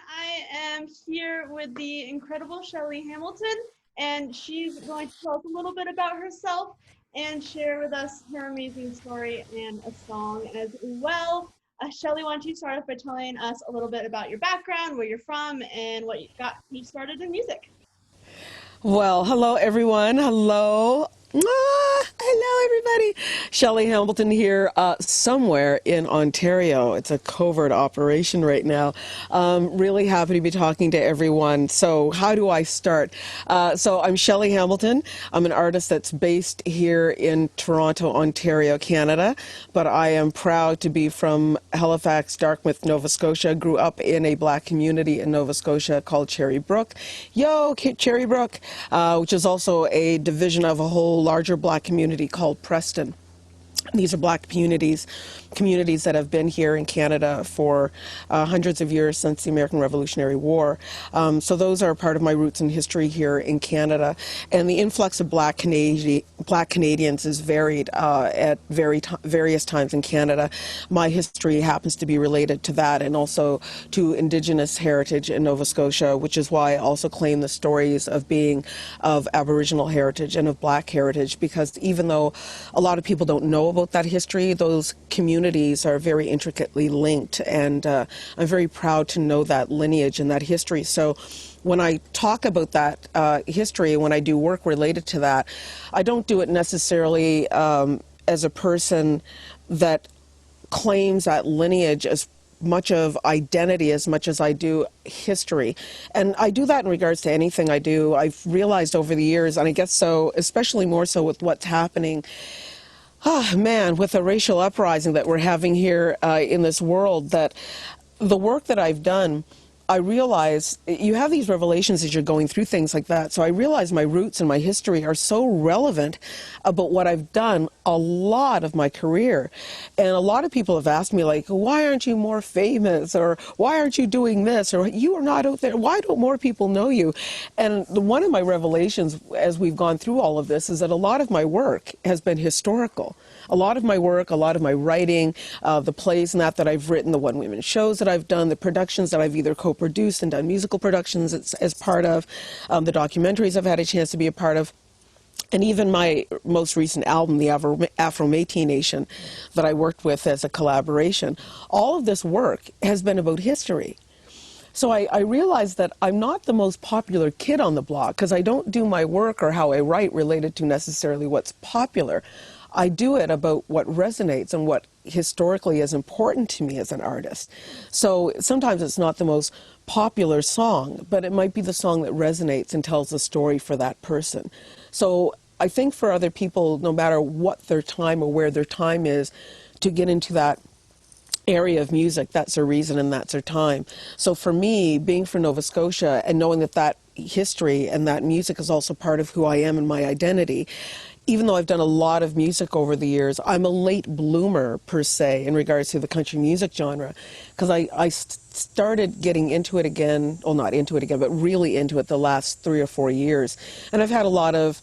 I am here with the incredible Shelley Hamilton, and she's going to tell us a little bit about herself and share with us her amazing story and a song as well. Shelley, why don't you start off by telling us a little bit about your background, where you're from, and what got you started in music? Well, hello everyone. Hello. Hello everybody. Shelley Hamilton here, somewhere in Ontario. It's a covert operation right now. Really happy to be talking to everyone. So how do I start? So I'm Shelley Hamilton. I'm an artist that's based here in Toronto, Ontario, Canada, but I am proud to be from Halifax, Dartmouth, Nova Scotia. Grew up in a black community in Nova Scotia called Cherry Brook. Cherry Brook, which is also a division of a whole larger black community called Preston. These are black communities that have been here in Canada for hundreds of years since the American Revolutionary War. So those are part of my roots and history here in Canada. And the influx of black Canadians is varied at various times in Canada. My history happens to be related to that and also to Indigenous heritage in Nova Scotia, which is why I also claim the stories of being of Aboriginal heritage and of black heritage, because even though a lot of people don't know about that history, those communities are very intricately linked, and I'm very proud to know that lineage and that history. So when I talk about that history, when I do work related to that, I don't do it necessarily as a person that claims that lineage as much of identity as much as I do history. And I do that in regards to anything I do. I've realized over the years, and I guess so, especially more so with what's happening with the racial uprising that we're having here in this world, that the work that I've done, I realize you have these revelations as you're going through things like that. So I realize my roots and my history are so relevant about what I've done a lot of my career. And a lot of people have asked me, like, why aren't you more famous? Or why aren't you doing this? Or you are not out there. Why don't more people know you? And one of my revelations as we've gone through all of this is that a lot of my work has been historical. A lot of my work, a lot of my writing, the plays and that I've written, the one-woman shows that I've done, the productions that I've either co-produced and done musical productions as part of, the documentaries I've had a chance to be a part of, and even my most recent album, the Afro-Métis Nation, that I worked with as a collaboration. All of this work has been about history. So I realized that I'm not the most popular kid on the block, because I don't do my work or how I write related to necessarily what's popular. I do it about what resonates and what historically is important to me as an artist. So sometimes it's not the most popular song, but it might be the song that resonates and tells a story for that person. So I think for other people, no matter what their time or where their time is, to get into that area of music, that's their reason and that's their time. So for me, being from Nova Scotia and knowing that that history and that music is also part of who I am and my identity, even though I've done a lot of music over the years, I'm a late bloomer per se in regards to the country music genre, because I started getting into it again, well, not into it again, but really into it the last 3 or 4 years. And I've had a lot of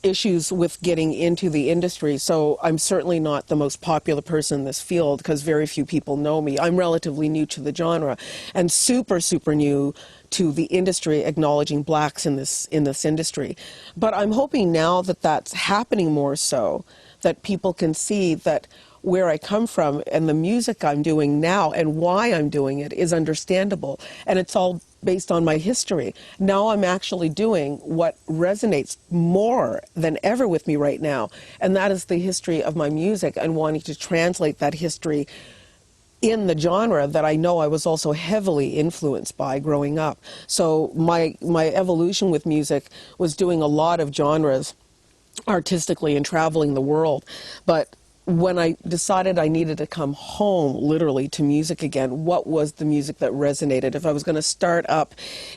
issues with getting into the industry, so I'm certainly not the most popular person in this field because very few people know me. I'm relatively new to the genre and super, super new to the industry, acknowledging blacks in this industry. But I'm hoping now that that's happening more so, that people can see that where I come from and the music I'm doing now and why I'm doing it is understandable. And it's all based on my history. Now I'm actually doing what resonates more than ever with me right now, and that is the history of my music and wanting to translate that history in the genre that I know I was also heavily influenced by growing up. So my evolution with music was doing a lot of genres artistically and traveling the world. But when I decided I needed to come home, literally, to music again, what was the music that resonated? If I was going to start up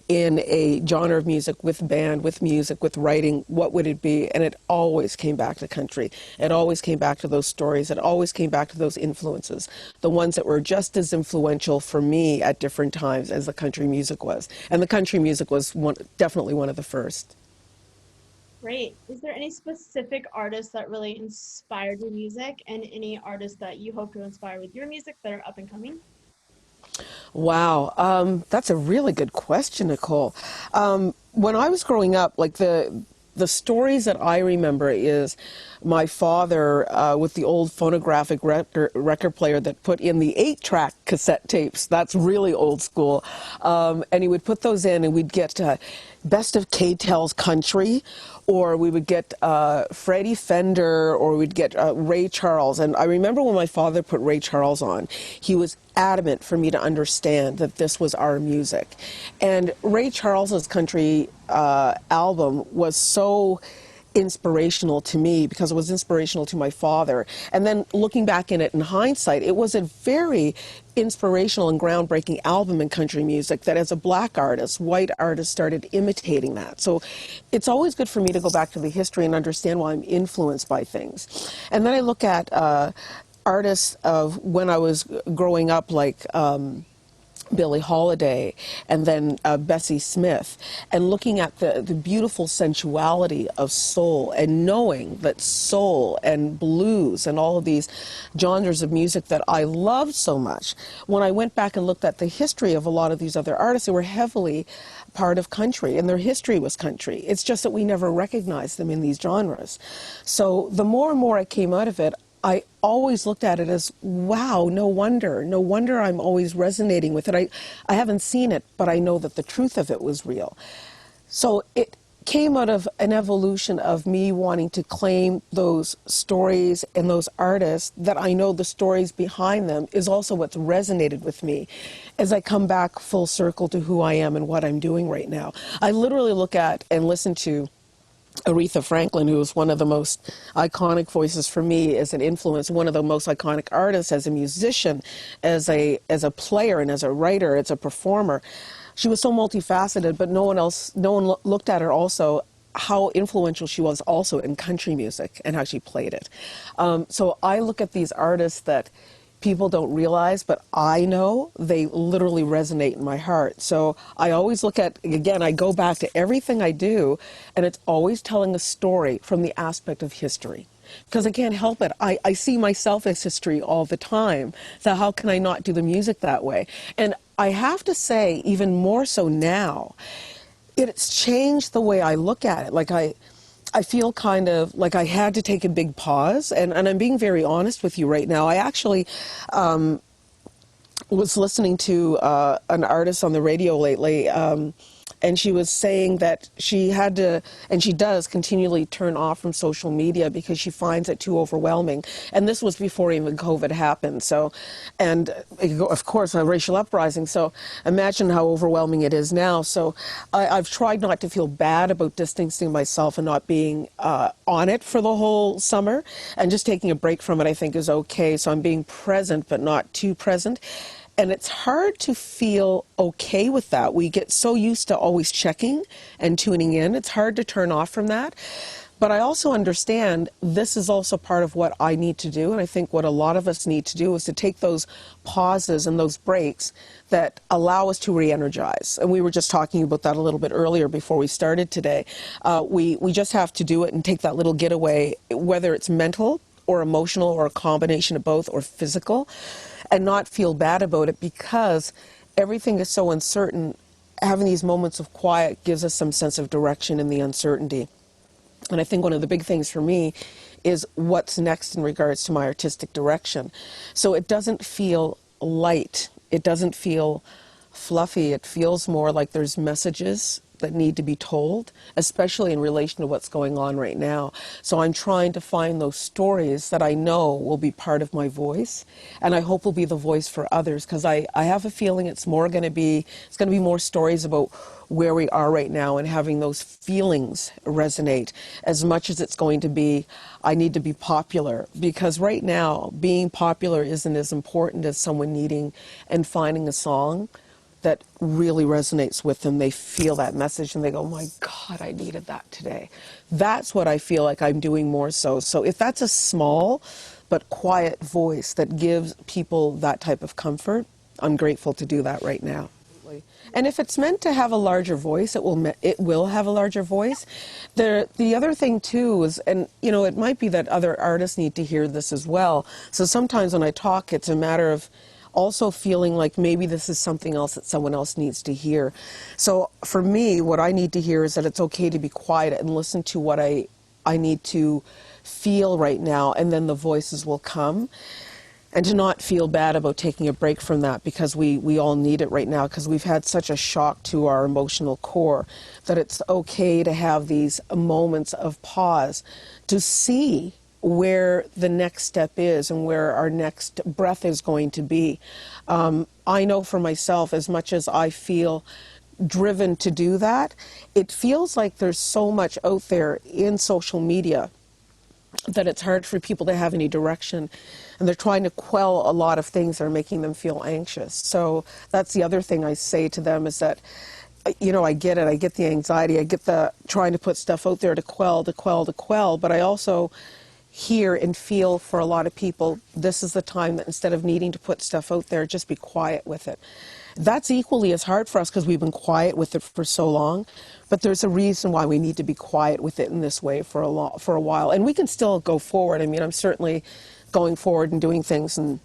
in a genre of music, with band, with music, with writing, what would it be? And it always came back to country. It always came back to those stories. It always came back to those influences, the ones that were just as influential for me at different times as the country music was. And the country music was definitely one of the first. Great. Is there any specific artists that really inspired your music and any artists that you hope to inspire with your music that are up and coming? Wow, that's a really good question, Nicole. When I was growing up, like the stories that I remember is my father with the old phonographic record player that put in the 8-track cassette tapes. That's really old school. And he would put those in, and we'd get Best of K-Tel's Country, or we would get Freddie Fender, or we'd get Ray Charles. And I remember when my father put Ray Charles on, he was adamant for me to understand that this was our music. And Ray Charles's country album was so inspirational to me because it was inspirational to my father. And then looking back in it in hindsight, it was a very inspirational and groundbreaking album in country music that as a black artist, white artists started imitating that. So it's always good for me to go back to the history and understand why I'm influenced by things. And then I look at artists of when I was growing up, like Billie Holiday, and then Bessie Smith, and looking at the beautiful sensuality of soul, and knowing that soul and blues and all of these genres of music that I loved so much. When I went back and looked at the history of a lot of these other artists, they were heavily part of country, and their history was country. It's just that we never recognized them in these genres. So the more and more I came out of it, I always looked at it as, wow, no wonder I'm always resonating with it. I haven't seen it, but I know that the truth of it was real. So it came out of an evolution of me wanting to claim those stories and those artists that I know the stories behind them is also what's resonated with me as I come back full circle to who I am and what I'm doing right now. I literally look at and listen to Aretha Franklin, who is one of the most iconic voices for me as an influence, one of the most iconic artists as a musician, as a player, and as a writer, as a performer. She was so multifaceted, but no one looked at her also how influential she was also in country music and how she played it. So I look at these artists that people don't realize, but I know they literally resonate in my heart. So I always look at, again, I go back to everything I do, and it's always telling a story from the aspect of history. Because I can't help it. I see myself as history all the time. So how can I not do the music that way? And I have to say, even more so now, it's changed the way I look at it. Like I feel kind of like I had to take a big pause, and I'm being very honest with you right now. I actually was listening to an artist on the radio lately, and she was saying that she had to, and she does continually turn off from social media because she finds it too overwhelming. And this was before even COVID happened. So, and of course, a racial uprising. So imagine how overwhelming it is now. So I've tried not to feel bad about distancing myself and not being on it for the whole summer, and just taking a break from it, I think, is okay. So I'm being present, but not too present. And it's hard to feel okay with that. We get so used to always checking and tuning in. It's hard to turn off from that. But I also understand this is also part of what I need to do. And I think what a lot of us need to do is to take those pauses and those breaks that allow us to re-energize. And we were just talking about that a little bit earlier before we started today. We just have to do it and take that little getaway, whether it's mental or emotional or a combination of both or physical, and not feel bad about it because everything is so uncertain. Having these moments of quiet gives us some sense of direction in the uncertainty. And I think one of the big things for me is what's next in regards to my artistic direction. So it doesn't feel light. It doesn't feel fluffy. It feels more like there's messages that need to be told, especially in relation to what's going on right now. So I'm trying to find those stories that I know will be part of my voice, and I hope will be the voice for others, because I have a feeling it's going to be more stories about where we are right now and having those feelings resonate as much as it's going to be, I need to be popular. Because right now, being popular isn't as important as someone needing and finding a song that really resonates with them. They feel that message and they go, oh my God, I needed that today. That's what I feel like I'm doing more so. So if that's a small but quiet voice that gives people that type of comfort, I'm grateful to do that right now. And if it's meant to have a larger voice, it will have a larger voice. The other thing too is, and you know, it might be that other artists need to hear this as well. So sometimes when I talk, it's a matter of also feeling like maybe this is something else that someone else needs to hear. So for me, what I need to hear is that it's okay to be quiet and listen to what I need to feel right now, and then the voices will come. And to not feel bad about taking a break from that, because we all need it right now, because we've had such a shock to our emotional core, that it's okay to have these moments of pause to see where the next step is and where our next breath is going to be. I know for myself, as much as I feel driven to do that, it feels like there's so much out there in social media that it's hard for people to have any direction, and they're trying to quell a lot of things that are making them feel anxious. So that's the other thing I say to them, is that, you know, I get it, I get the anxiety, I get the trying to put stuff out there to quell, but I also hear and feel for a lot of people, this is the time that instead of needing to put stuff out there, just be quiet with it. That's equally as hard for us because we've been quiet with it for so long, but there's a reason why we need to be quiet with it in this way for a while. And we can still go forward. I mean, I'm certainly going forward and doing things, and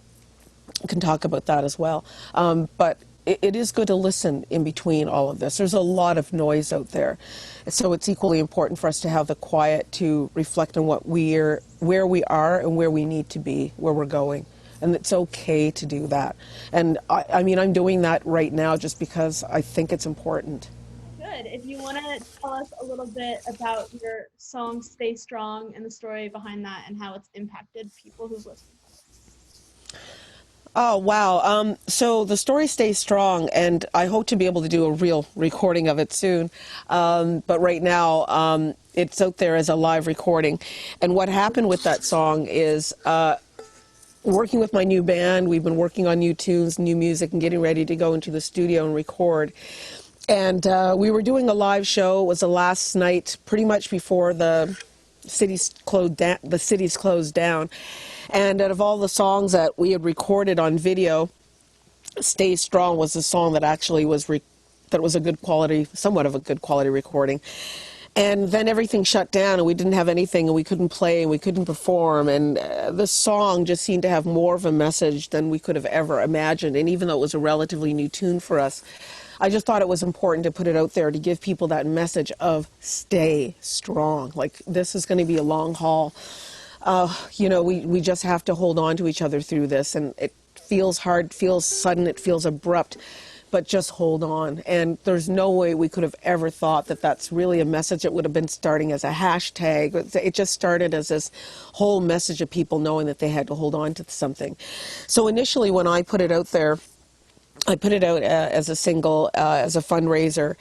can talk about that as well. But it is good to listen in between all of this. There's a lot of noise out there. So it's equally important for us to have the quiet to reflect on where we are and where we need to be, where we're going. And it's okay to do that. And I mean, I'm doing that right now just because I think it's important. Good. If you want to tell us a little bit about your song Stay Strong and the story behind that and how it's impacted people who've listened. Oh, wow. So the story stays strong, and I hope to be able to do a real recording of it soon. But right now, it's out there as a live recording. And what happened with that song is working with my new band, we've been working on new tunes, new music, and getting ready to go into the studio and record. And we were doing a live show. It was the last night, pretty much before the city's closed down. And out of all the songs that we had recorded on video, Stay Strong was the song that actually that was a good quality, somewhat of a good quality recording. And then everything shut down, and we didn't have anything, and we couldn't play, and we couldn't perform. And this song just seemed to have more of a message than we could have ever imagined. And even though it was a relatively new tune for us, I just thought it was important to put it out there to give people that message of stay strong. Like, this is going to be a long haul. You know, we just have to hold on to each other through this. And it feels hard, feels sudden, it feels abrupt, but just hold on. And there's no way we could have ever thought that that's really a message. It would have been starting as a hashtag. It just started as this whole message of people knowing that they had to hold on to something. So initially when I put it out there, I put it out as a single, as a fundraiser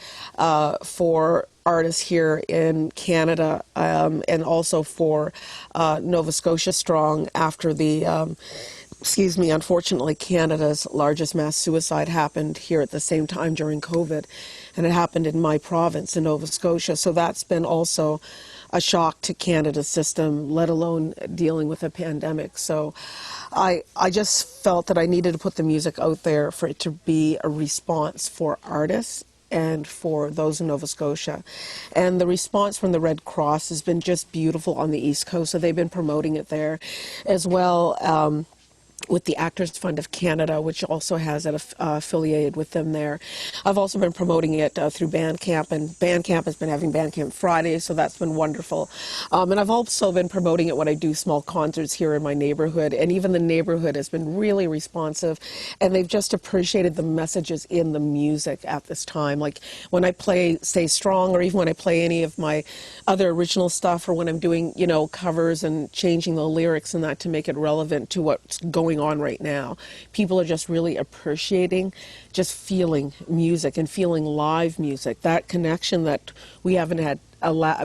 for artists here in Canada, and also for Nova Scotia Strong after the, unfortunately, Canada's largest mass suicide happened here at the same time during COVID, and it happened in my province in Nova Scotia. So that's been also a shock to Canada's system, let alone dealing with a pandemic. So I just felt that I needed to put the music out there for it to be a response for artists and for those in Nova Scotia. And the response from the Red Cross has been just beautiful on the East Coast, so they've been promoting it there as well. With the Actors Fund of Canada, which also has it affiliated with them there. I've also been promoting it through Bandcamp, and Bandcamp has been having Bandcamp Fridays, so that's been wonderful. And I've also been promoting it when I do small concerts here in my neighborhood, and even the neighborhood has been really responsive, and they've just appreciated the messages in the music at this time. Like when I play Stay Strong, or even when I play any of my other original stuff, or when I'm doing, you know, covers and changing the lyrics and that to make it relevant to what's going on right now. People are just really appreciating just feeling music and feeling live music. That connection that we haven't had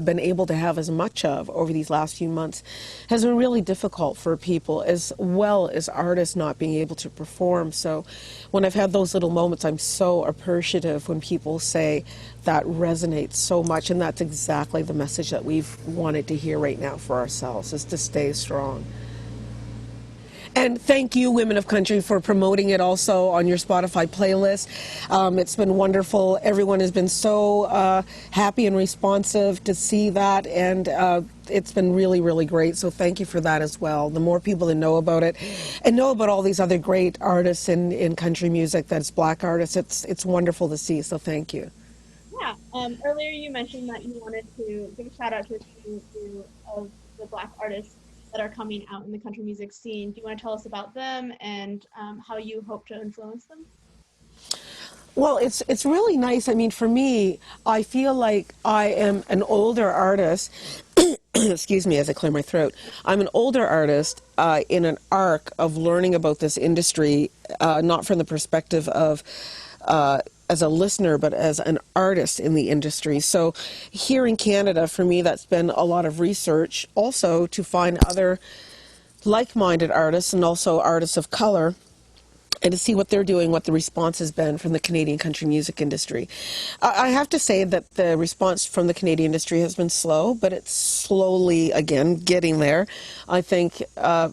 been able to have as much of over these last few months has been really difficult for people, as well as artists not being able to perform. So when I've had those little moments, I'm so appreciative when people say that resonates so much, and that's exactly the message that we've wanted to hear right now for ourselves, is to stay strong. And thank you, Women of Country, for promoting it also on your Spotify playlist. It's been wonderful. Everyone has been so happy and responsive to see that, and it's been really, really great. So thank you for that as well. The more people that know about it and know about all these other great artists in country music, that's Black artists, it's wonderful to see. So thank you. Yeah. Earlier you mentioned that you wanted to give a shout out to a few of the Black artists that are coming out in the country music scene. Do you want to tell us about them and how you hope to influence them? Well, it's really nice. I mean, for me, I feel like I am an older artist. Excuse me as I clear my throat. I'm an older artist in an arc of learning about this industry, not from the perspective of as a listener, but as an artist in the industry. So here in Canada, for me, that's been a lot of research also to find other like-minded artists and also artists of color, and to see what they're doing, what the response has been from the Canadian country music industry. I have to say that the response from the Canadian industry has been slow, but it's slowly, again, getting there. I think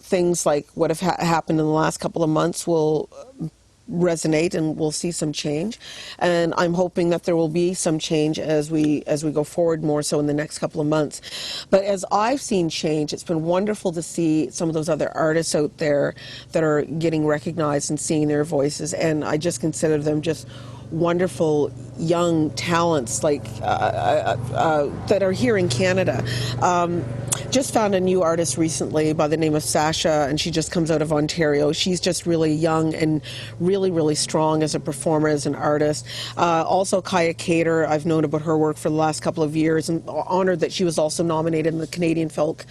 things like what have happened in the last couple of months will resonate and we'll see some change, and I'm hoping that there will be some change as we go forward, more so in the next couple of months. But as I've seen change, it's been wonderful to see some of those other artists out there that are getting recognized and seeing their voices, and I just consider them just wonderful young talents like that are here in Canada. Just found a new artist recently by the name of Sasha, and she just comes out of Ontario. She's just really young and really, really strong as a performer, as an artist. Also, Kaya Cater, I've known about her work for the last couple of years, and honored that she was also nominated in the Canadian Folk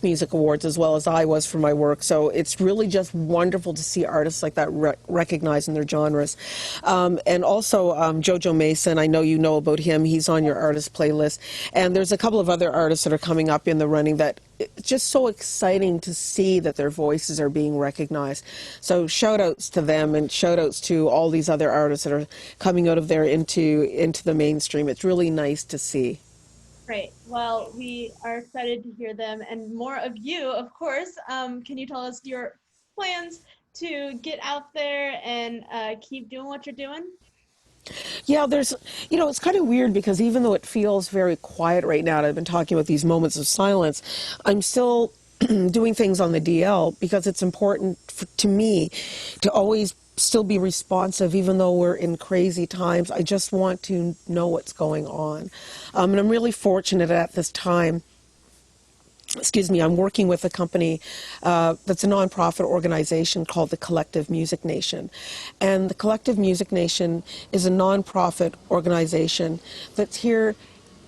Music Awards, as well as I was for my work. So it's really just wonderful to see artists like that recognized in their genres. And also Jojo Mason, I know you know about him. He's on your artist playlist. And there's a couple of other artists that are coming up in the running that it's just so exciting to see that their voices are being recognized. So shout outs to them, and shout outs to all these other artists that are coming out of there into the mainstream. It's really nice to see. Great. Well, we are excited to hear them and more of you, of course. Can you tell us your plans to get out there and keep doing what you're doing? Yeah, it's kind of weird because even though it feels very quiet right now, and I've been talking about these moments of silence, I'm still doing things on the DL because it's important to me to always still be responsive, even though we're in crazy times. I just want to know what's going on. And I'm really fortunate at this time. Excuse me, I'm working with a company that's a nonprofit organization called the Collective Music Nation. And the Collective Music Nation is a nonprofit organization that's here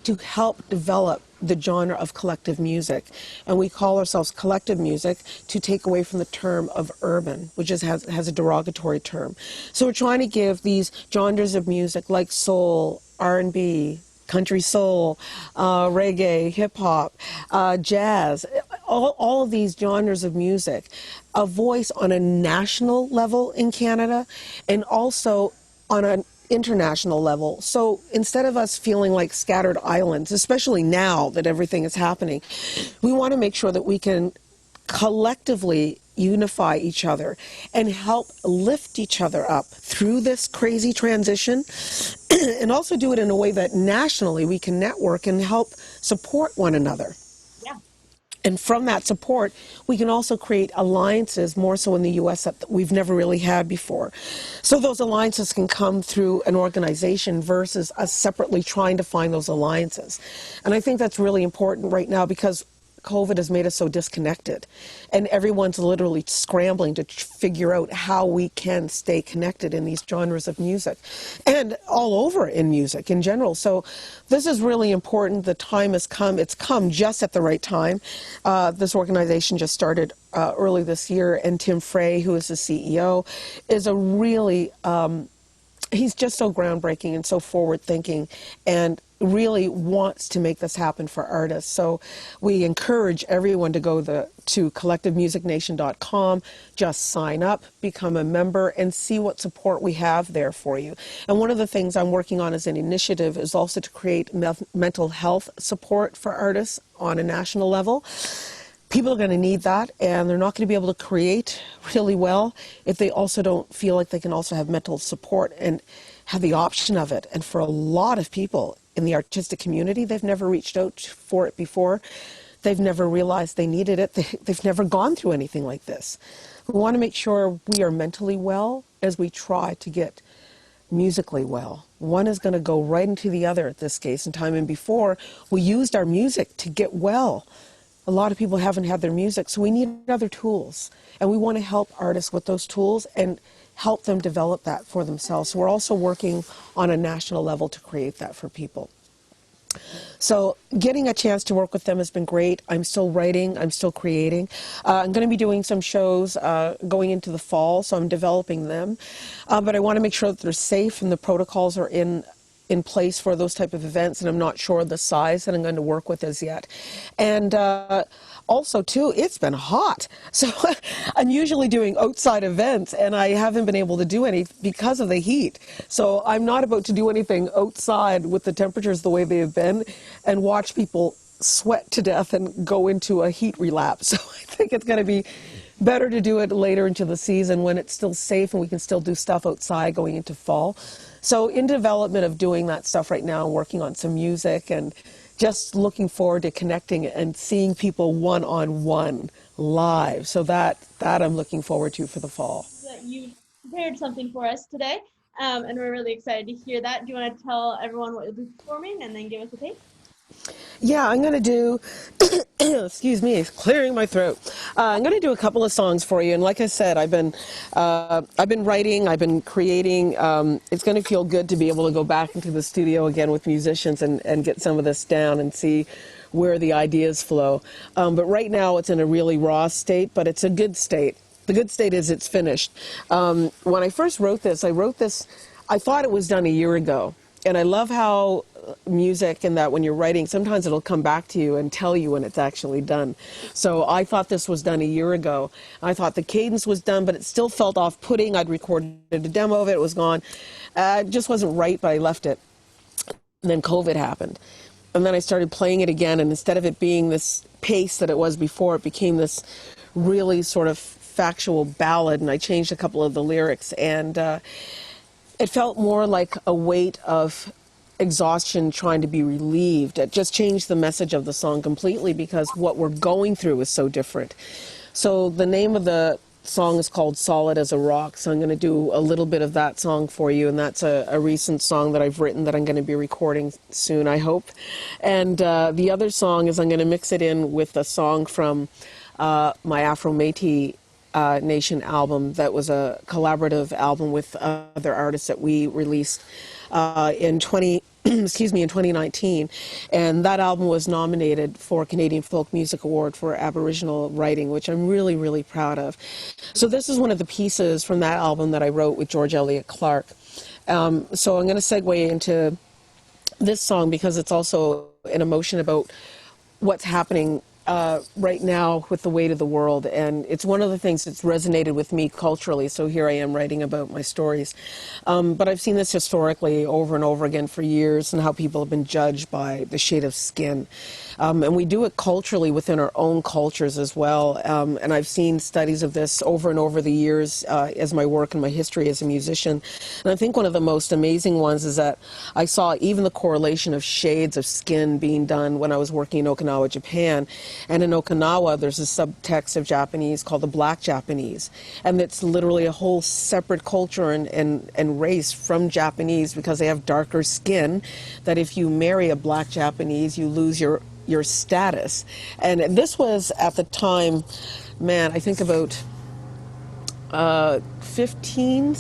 to help develop the genre of collective music. And we call ourselves collective music to take away from the term of urban, which has a derogatory term. So we're trying to give these genres of music like soul, R&B, country soul, reggae, hip-hop, jazz, all of these genres of music, a voice on a national level in Canada and also on an international level. So instead of us feeling like scattered islands, especially now that everything is happening, we want to make sure that we can collectively unify each other and help lift each other up through this crazy transition, and also do it in a way that nationally we can network and help support one another. Yeah. And from that support, we can also create alliances, more so in the U.S., that we've never really had before. So those alliances can come through an organization versus us separately trying to find those alliances. And I think that's really important right now because COVID has made us so disconnected, and everyone's literally scrambling to figure out how we can stay connected in these genres of music and all over in music in general. So this is really important. The time has come. It's come just at the right time. This organization just started early this year, and Tim Frey, who is the CEO, is a really he's just so groundbreaking and so forward thinking, and really wants to make this happen for artists. So we encourage everyone to go to collectivemusicnation.com, just sign up, become a member, and see what support we have there for you. And one of the things I'm working on as an initiative is also to create mental health support for artists on a national level. people are going to need that, and they're not going to be able to create really well if they also don't feel like they can also have mental support and have the option of it. And for a lot of people in the artistic community, they've never reached out for it before. They've never realized they needed it. They've never gone through anything like this. We want to make sure we are mentally well as we try to get musically well. One is going to go right into the other at this case in time. And before, we used our music to get well. A lot of people haven't had their music, so we need other tools. And we want to help artists with those tools and help them develop that for themselves. So we're also working on a national level to create that for people. So getting a chance to work with them has been great. I'm still writing. I'm still creating. I'm going to be doing some shows going into the fall, so I'm developing them. But I want to make sure that they're safe and the protocols are in place for those type of events, and I'm not sure the size that I'm going to work with as yet. And also, too, it's been hot. So I'm usually doing outside events, and I haven't been able to do any because of the heat. So I'm not about to do anything outside with the temperatures the way they have been and watch people sweat to death and go into a heat relapse. So I think it's going to be better to do it later into the season when it's still safe and we can still do stuff outside going into fall. So in development of doing that stuff right now, working on some music and just looking forward to connecting and seeing people one-on-one live. So that I'm looking forward to for the fall. That you prepared something for us today, and we're really excited to hear that. Do you want to tell everyone what you'll be performing and then give us a taste? Yeah, I'm going to do, excuse me, it's clearing my throat. I'm going to do a couple of songs for you. And like I said, I've been writing, I've been creating. It's going to feel good to be able to go back into the studio again with musicians and get some of this down and see where the ideas flow. But right now it's in a really raw state, but it's a good state. The good state is it's finished. When I first wrote this, I thought it was done a year ago. And I love how music and that when you're writing, sometimes it'll come back to you and tell you when it's actually done. So I thought this was done a year ago. I thought the cadence was done, but it still felt off-putting. I'd recorded a demo of it. It was gone. It just wasn't right, but I left it. And then COVID happened. And then I started playing it again, and instead of it being this pace that it was before, it became this really sort of factual ballad, and I changed a couple of the lyrics, and it felt more like a weight of exhaustion trying to be relieved. It just changed the message of the song completely because what we're going through is so different. So the name of the song is called Solid as a Rock, so I'm going to do a little bit of that song for you, and that's a recent song that I've written that I'm going to be recording soon, I hope. And the other song is I'm going to mix it in with a song from my Afro-Métis Nation album that was a collaborative album with other artists that we released in 2019, and that album was nominated for Canadian Folk Music Award for Aboriginal writing, which I'm really, really proud of. So this is one of the pieces from that album that I wrote with George Elliott Clarke. So I'm going to segue into this song because it's also an emotion about what's happening right now with the weight of the world, and it's one of the things that's resonated with me culturally, so here I am writing about my stories. But I've seen this historically over and over again for years, and how people have been judged by the shade of skin. And we do it culturally within our own cultures as well, and I've seen studies of this over and over the years as my work and my history as a musician. And I think one of the most amazing ones is that I saw even the correlation of shades of skin being done when I was working in Okinawa, Japan. And in Okinawa, there's a subtext of Japanese called the Black Japanese. And it's literally a whole separate culture and race from Japanese because they have darker skin, that if you marry a Black Japanese, you lose your status. And this was at the time, man, I think about 17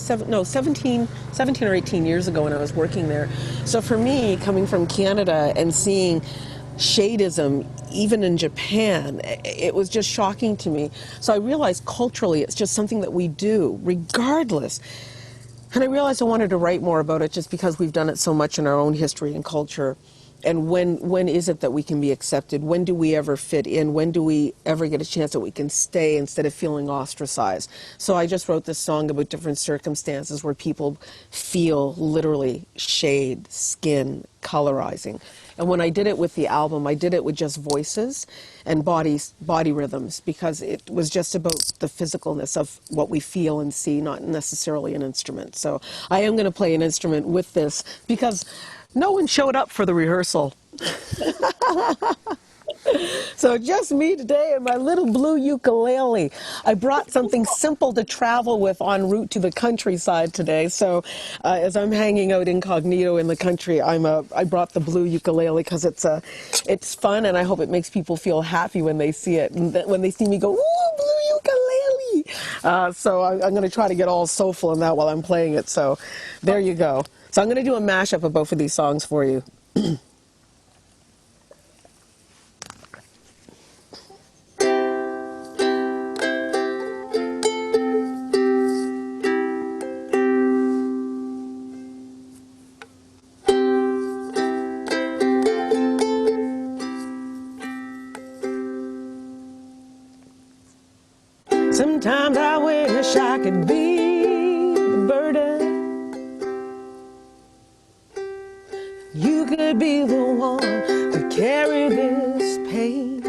or 18 years ago when I was working there. So for me, coming from Canada and seeing shadeism even in Japan, it was just shocking to me. So I realized culturally it's just something that we do regardless. And I realized I wanted to write more about it just because we've done it so much in our own history and culture. and when is it that we can be accepted? When do we ever fit in? When do we ever get a chance that we can stay instead of feeling ostracized? So I just wrote this song about different circumstances where people feel literally shade, skin, colorizing. And when I did it with the album, I did it with just voices and body rhythms, because it was just about the physicalness of what we feel and see, not necessarily an instrument. So I am going to play an instrument with this because no one showed up for the rehearsal. So just me today and my little blue ukulele. I brought something simple to travel with en route to the countryside today. So as I'm hanging out incognito in the country, I brought the blue ukulele because it's fun, and I hope it makes people feel happy when they see it, and when they see me go, ooh, blue ukulele. So I'm going to try to get all soulful in that while I'm playing it. So there you go. So I'm going to do a mashup of both of these songs for you. Sometimes I wish I could be the burden. You could be the one to carry this pain.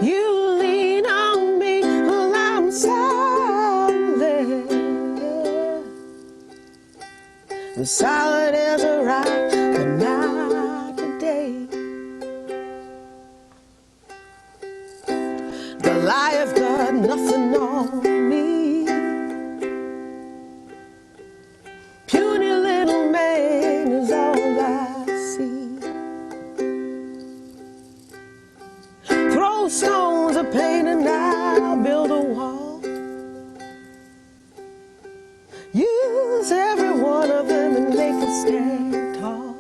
You lean on me while I'm silent. The silent is a right, but not today. Goliath got nothing on me. Puny little man is all I see. Throw stones of pain and I'll build a wall. Use every one of them and make it stand tall.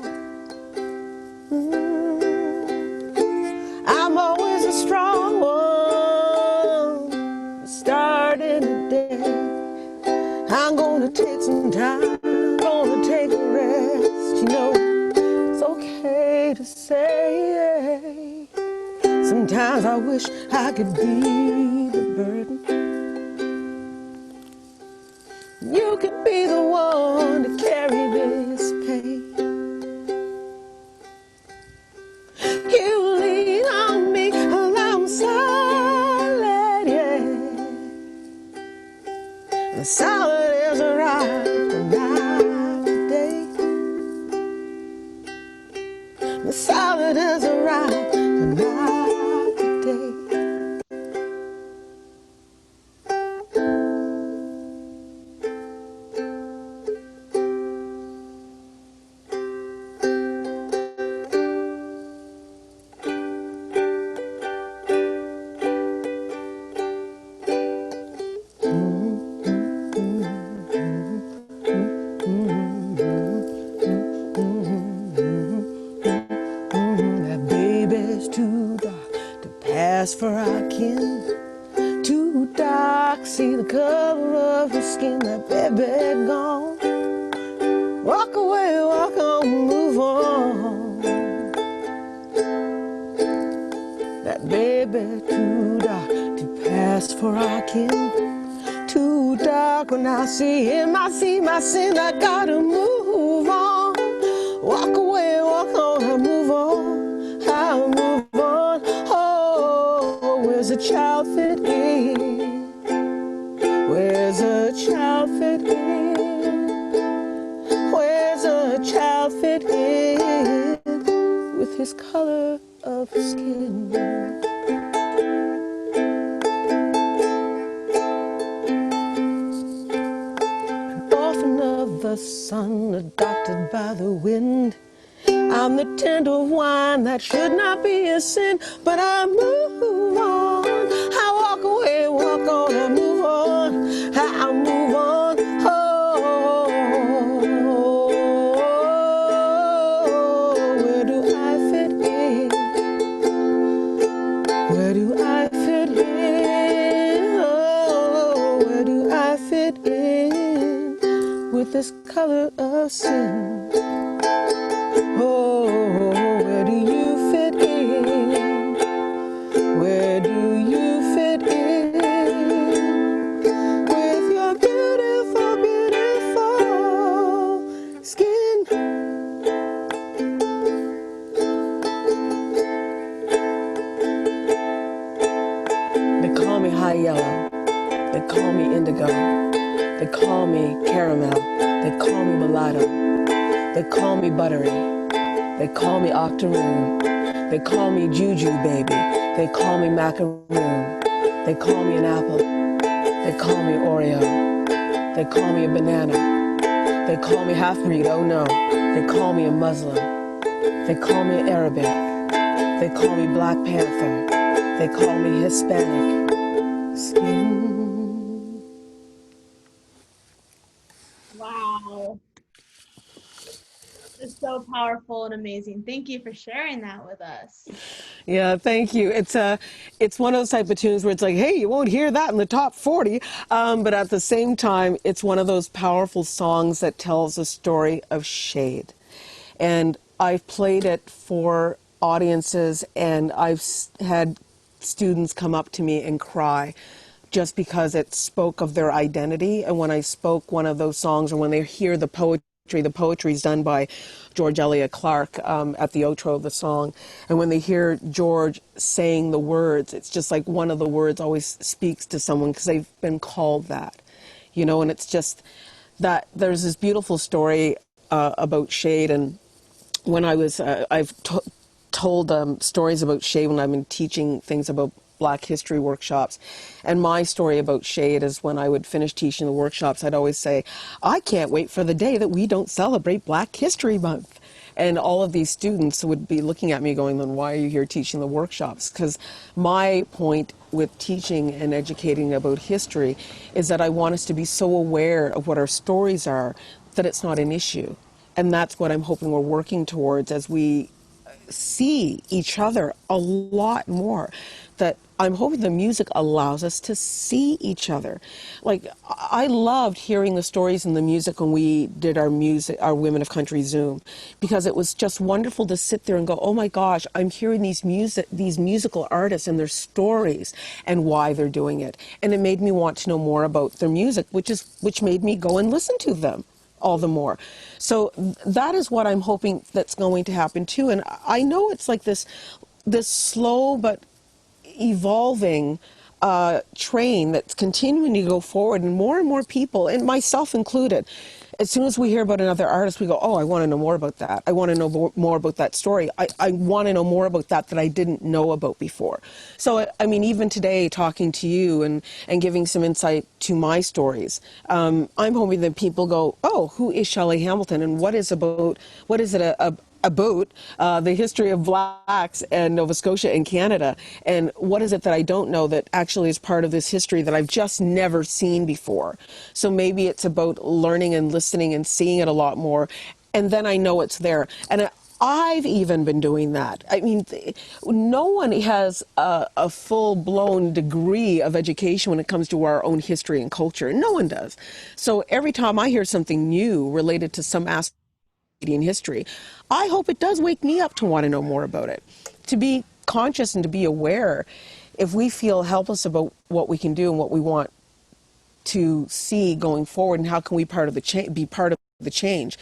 I'm always a strong one, starting today. I'm gonna take some time, gonna take a rest. You know, it's okay to say. Sometimes I wish I could be the burden. You could be the one to carry this pain. You lean on me while I'm silent, yeah. The silent is a right, but not today. The silent is a right, but not today. That baby's too dark to pass for our kin. Too dark, see the color of her skin. That baby gone. Walk away, walk on, move on. That baby too dark to pass for our kin. Too dark when I see him, I see my sin. I gotta move on. Walk away, walk on, I move on. I move on. Oh, where's a child fit in? Where's a child fit in? Where's a child fit in with his color of skin? Orphan of the sun, adopted by the wind. I'm the tender wine that should not be a sin, but I move on. I walk away, walk on, I move on. I move on. Oh, where do I fit in? Where do I fit in? Oh, where do I fit in with this color of sin? Oh, where do you fit in? Where do you fit in with your beautiful, beautiful skin? They call me high yellow. They call me indigo. They call me caramel. They call me mulatto. They call me buttery. They call me octoroon. They call me juju baby. They call me macaroon. They call me an apple. They call me Oreo. They call me a banana. They call me half-breed, oh no. They call me a Muslim. They call me Arabic. They call me Black Panther. They call me Hispanic skin. Wow. It's so powerful and amazing. Thank you for sharing that with us. Yeah, thank you. It's one of those type of tunes where it's like, hey, you won't hear that in the top 40. But at the same time, it's one of those powerful songs that tells a story of shade. And I've played it for audiences, and had students come up to me and cry just because it spoke of their identity. And when I spoke one of those songs, or when they hear the poetry is done by George Eliot Clark at the outro of the song. And when they hear George saying the words, it's just like one of the words always speaks to someone because they've been called that, you know. And it's just that there's this beautiful story about shade. And when I've told stories about shade when I've been teaching things about Black history workshops. And my story about shade is when I would finish teaching the workshops, I'd always say, I can't wait for the day that we don't celebrate Black History Month. And all of these students would be looking at me going, then why are you here teaching the workshops? Because my point with teaching and educating about history is that I want us to be so aware of what our stories are that it's not an issue. And that's what I'm hoping we're working towards as we see each other a lot more. That I'm hoping the music allows us to see each other. Like, I loved hearing the stories in the music when we did our Women of Country Zoom, because it was just wonderful to sit there and go, oh my gosh, I'm hearing these musical artists and their stories and why they're doing it. And it made me want to know more about their music, which made me go and listen to them all the more. So that is what I'm hoping that's going to happen too. And I know it's like this slow but evolving train that's continuing to go forward, and more people, and myself included, as soon as we hear about another artist, we go, oh, I want to know more about that. I want to know more about that story. I want to know more about that I didn't know about before. So, I mean, even today, talking to you and giving some insight to my stories, I'm hoping that people go, oh, who is Shelley Hamilton, and what is it about the history of Blacks and Nova Scotia and Canada, and what is it that I don't know that actually is part of this history that I've just never seen before. So maybe it's about learning and listening and seeing it a lot more, and then I know it's there. And I've even been doing that. I mean, no one has a full-blown degree of education when it comes to our own history and culture. No one does. So every time I hear something new related to some aspect Canadian history, I hope it does wake me up to want to know more about it, to be conscious and to be aware. If we feel helpless about what we can do and what we want to see going forward, and how can we be part of the change,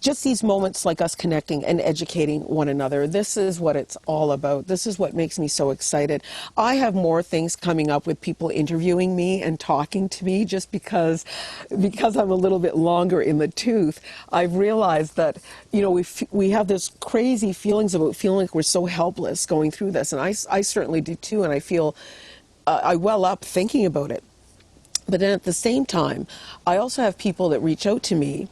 just these moments like us connecting and educating one another. This is what it's all about. This is what makes me so excited. I have more things coming up with people interviewing me and talking to me, just because I'm a little bit longer in the tooth. I've realized that, you know, we have this crazy feelings about feeling like we're so helpless going through this. And I certainly do too. And I feel, I well up thinking about it. But then at the same time, I also have people that reach out to me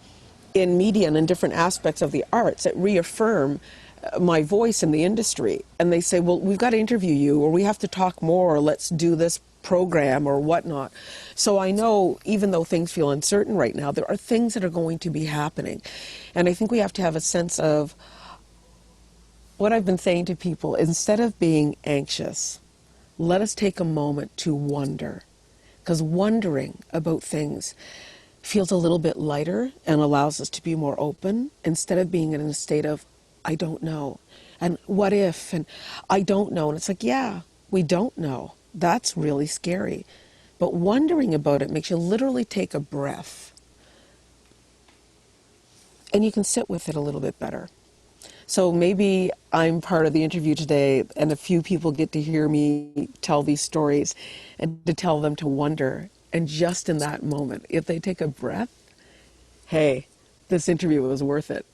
in media and in different aspects of the arts that reaffirm my voice in the industry. And they say, well, we've got to interview you, or we have to talk more, or let's do this program or whatnot. So I know, even though things feel uncertain right now, there are things that are going to be happening. And I think we have to have a sense of what I've been saying to people: instead of being anxious, let us take a moment to wonder. Because wondering about things feels a little bit lighter and allows us to be more open instead of being in a state of, I don't know. And what if? And I don't know. And it's like, yeah, we don't know. That's really scary. But wondering about it makes you literally take a breath and you can sit with it a little bit better. So maybe I'm part of the interview today and a few people get to hear me tell these stories and to tell them to wonder. And just in that moment, if they take a breath, hey, this interview was worth it.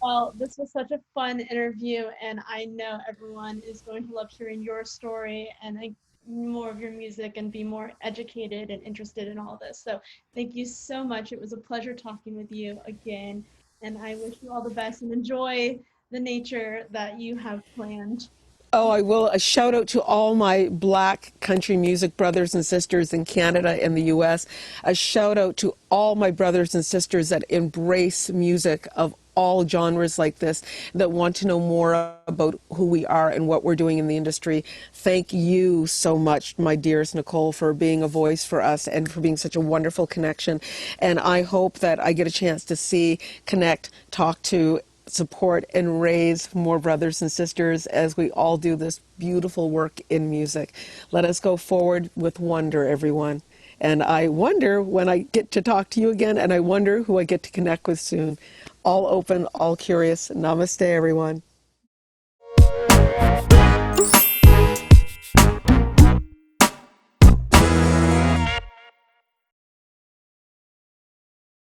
Well, this was such a fun interview, and I know everyone is going to love hearing your story and more of your music and be more educated and interested in all this. So, thank you so much. It was a pleasure talking with you again, and I wish you all the best and enjoy the nature that you have planned. Oh, I will. A shout out to all my black country music brothers and sisters in Canada and the US. A shout out to all my brothers and sisters that embrace music of all genres like this, that want to know more about who we are and what we're doing in the industry. Thank you so much, my dearest Nicole, for being a voice for us and for being such a wonderful connection. And I hope that I get a chance to see, connect, talk to, support and raise more brothers and sisters as we all do this beautiful work in music. Let us go forward with wonder, everyone. And I wonder when I get to talk to you again, and I wonder who I get to connect with soon. All open, all curious. Namaste, everyone.